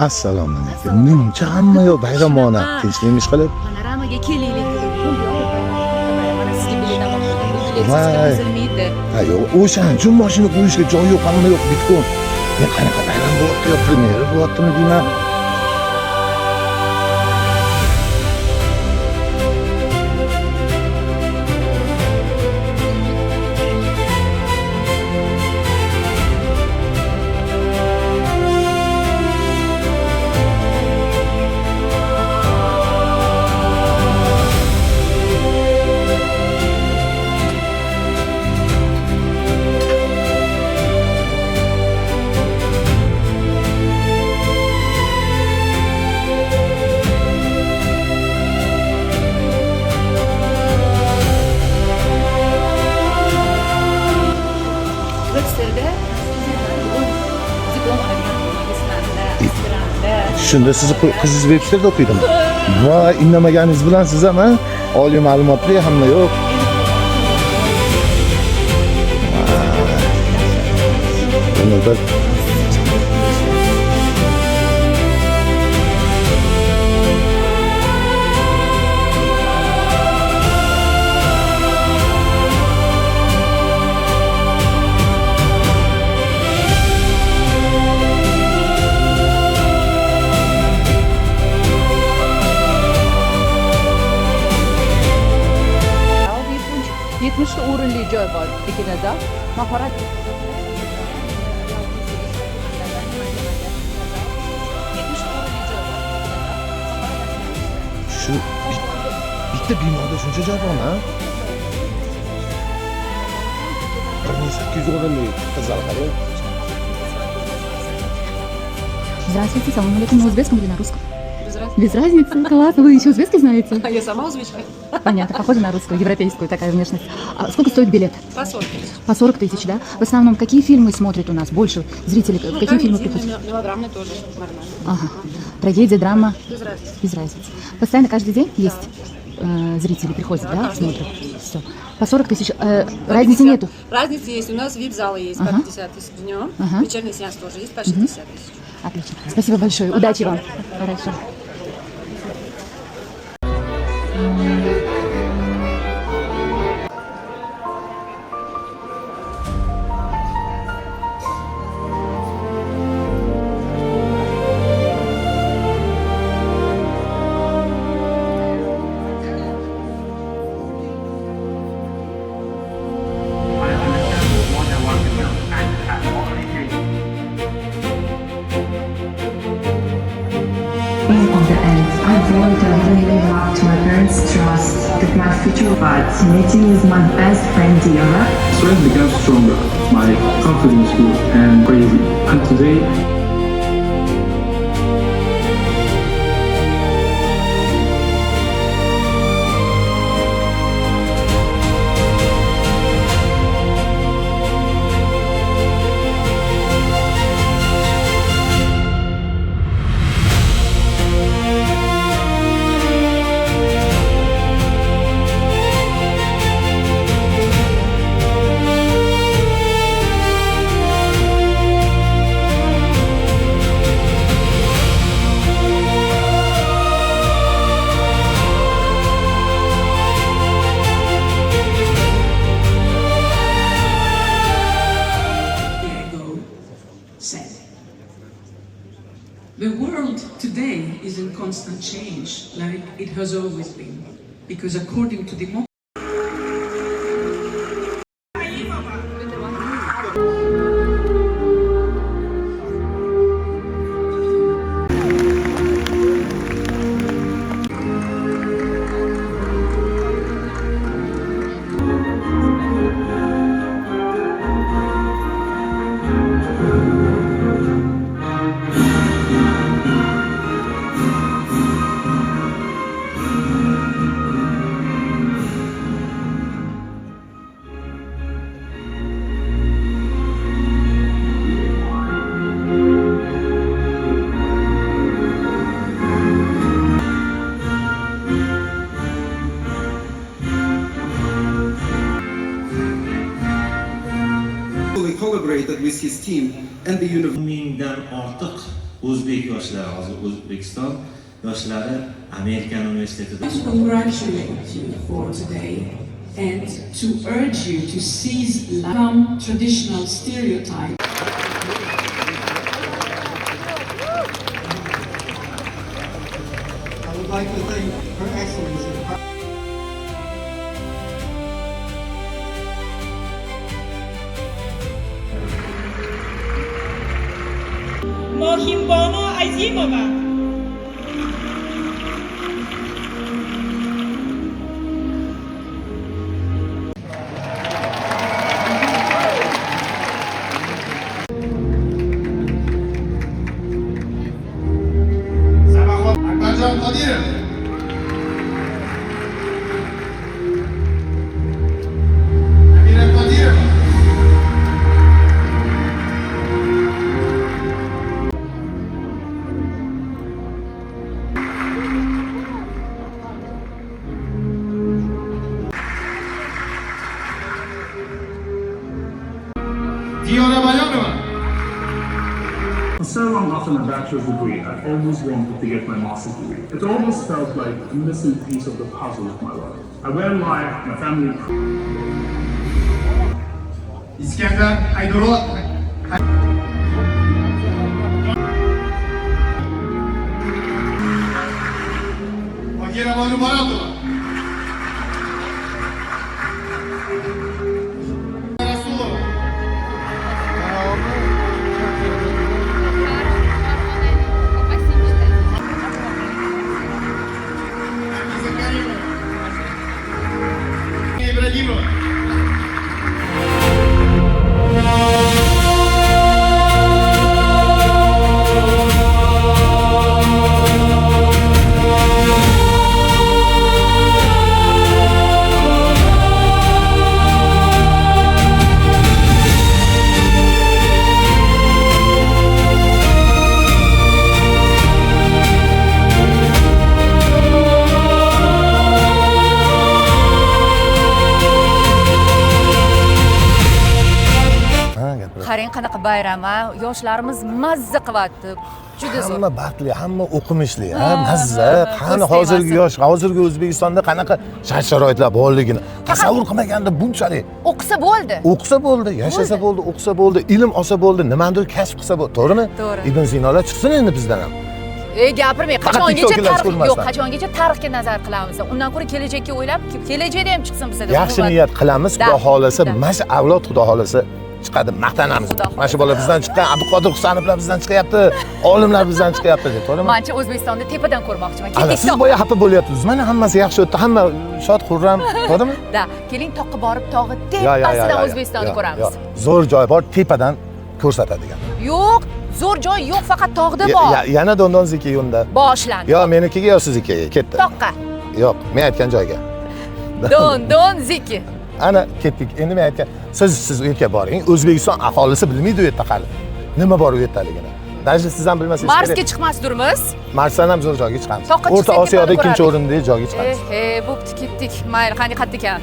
Assalomu alaykum. Nimcha hamma yo'q bayramona tinchlikmish qilib. Panoramaga kelaylik dedim. Mana sizga bilet olmoqchidim. Bu bilet sizga Voy. buzilmaydi. Ha yo'q, o'shaning mashina qo'yishga joy yo'q, hamma yo'q, bitkon. Men qanaqa bayram bo'lyapti, yo premyera bo'lyaptimi deyman. Rocksterda diplom olgan magistranda, aspirantda. Shunda sizni qizingiz Websterda o'qiydimi? Voy, indamaganingiz bilan siz ham oliy ma'lumotli hamma yo'q. Buni bir Yetmişta o'rinli joy bor Pekinda. Mahorat shu bitta binoda shuncha joy bormi? 1800 o'rinli qizlar qarang. Здравствуйте, салам алейкум. На узбекском или на русском? Без разницы. Класс. Вы еще узбекский знаете? А я сама узбечка. Понятно. Похоже на русскую, европейскую такая внешность. А сколько стоит билет? По 40 тысяч. По 40 тысяч, да? В основном, какие фильмы смотрят у нас больше зрители? Какие фильмы приходят? Мелодрамные тоже нормально. Ага. Трагедия, драма? Без разницы. Без разницы. Постоянно каждый день есть зрители приходят, да? Смотрят. Все. По 40 тысяч. Разницы нету? Разница есть. У нас вип-залы есть по 50 тысяч днем. Ага. Вечерний сеанс тоже есть по 60 тысяч. Отлично. Спасибо большое. Удачи вам. Хорошо. In the end, I voluntarily live up to my parents' trust that my future but meeting with my best friend Diana. Strength becomes stronger, my confidence grew and crazy. And today, Diego said, "The world today is in constant change, like it has always been, because according to the collaborated with his team and the university. Mingden artık o'zbek yoshlari, hozir O'zbekiston yoshlari Amerikan universitetida To congratulate you for today and to urge you to seize some traditional stereotypes. I would like to thank Her Excellency. ماهینبانو عظیمova. Akbarjon Qodirov. Amira Qodirov. Diyora Bayonova. For so long after my bachelor's degree, I always wanted to get my master's degree. It almost felt like a missing piece of the puzzle of my life. I went live, my family. İskender Haydurov. Bagheera Banu Murodova. Rasulova. Nargiza Karimova. Ibragimova. Qarang qanaqa bayram ha. Yoshlarimiz mazza qilyapti. Juda zo'r. Hamma baxtli, hamma o'qimishli, ha, mazza. Qani hozirgi yosh, hozirgi O'zbekistonda qanaqa shart-sharoitlar borligini tasavvur qilmaganda bunchalik. O'qisa bo'ldi. O'qisa bo'ldi, yashasa bo'ldi, o'qisa bo'ldi, ilm olsa bo'ldi, nimadir kasb qilsa bo'ldi, to'g'rimi? To'g'ri. Ibn Sinolar chiqsin endi bizdan ham. Gapirmang, Faqat qachongacha TikTok'lar tarix ko'rmasdan. yo'q, qachongacha tarixga nazar qilamiz. Undan ko'ra kelajakka o'ylab, kelajakda ham chiqsin bizda. Yaxshi niyat qilamiz, Da, Xudo xolasa, da. mana shu avlod Xudo xolasa chiqadi, maqtanamiz. Xudo xohlasa. Mana shu bola bizdan chiqqan, Abduqodir Husanovlar bizdan chiqyapti, olimlar bizdan chiqyapti deb, to'g'rimi? Mencha O'zbekistonni tepadan ko'rmoqchiman. Ana Keling, siz boya xafa bo'lyapsiz. Mana hammasi yaxshi o'tdi, hamma shod, xurram, to'g'rimi? Da, keling toqqa borib tog'i tepasidan O'zbekistonni ko'ramiz. Zo'r joy bor, tepadan ko'rsatadigan. Yo'q, zo'r joy yo'q, faqat tog'da bor. Yana Dondon ziki yo'nda. Boshlandi. Yo, menikiga yo siznikiga ketdi. Toqqa. Yo'q, men aytgan joyga. Don ziki. Ana ketdik. Endi men aytgan, siz u yerga boring. O'zbekiston aholisi bilmaydi u yerda hali. Nima bor u yerdaligini. Даже siz ham bilmasangiz kerak. Marsga chiqmasdurmiz. Marsdan ham zo'r joyga chiqamiz. Toqqa O'rta chiqsak Osiyoda tepada ikkinchi ko'ramiz. o'rindagi joyga chiqamiz. Bo'pti, ketdik. Mayli, qani ekan.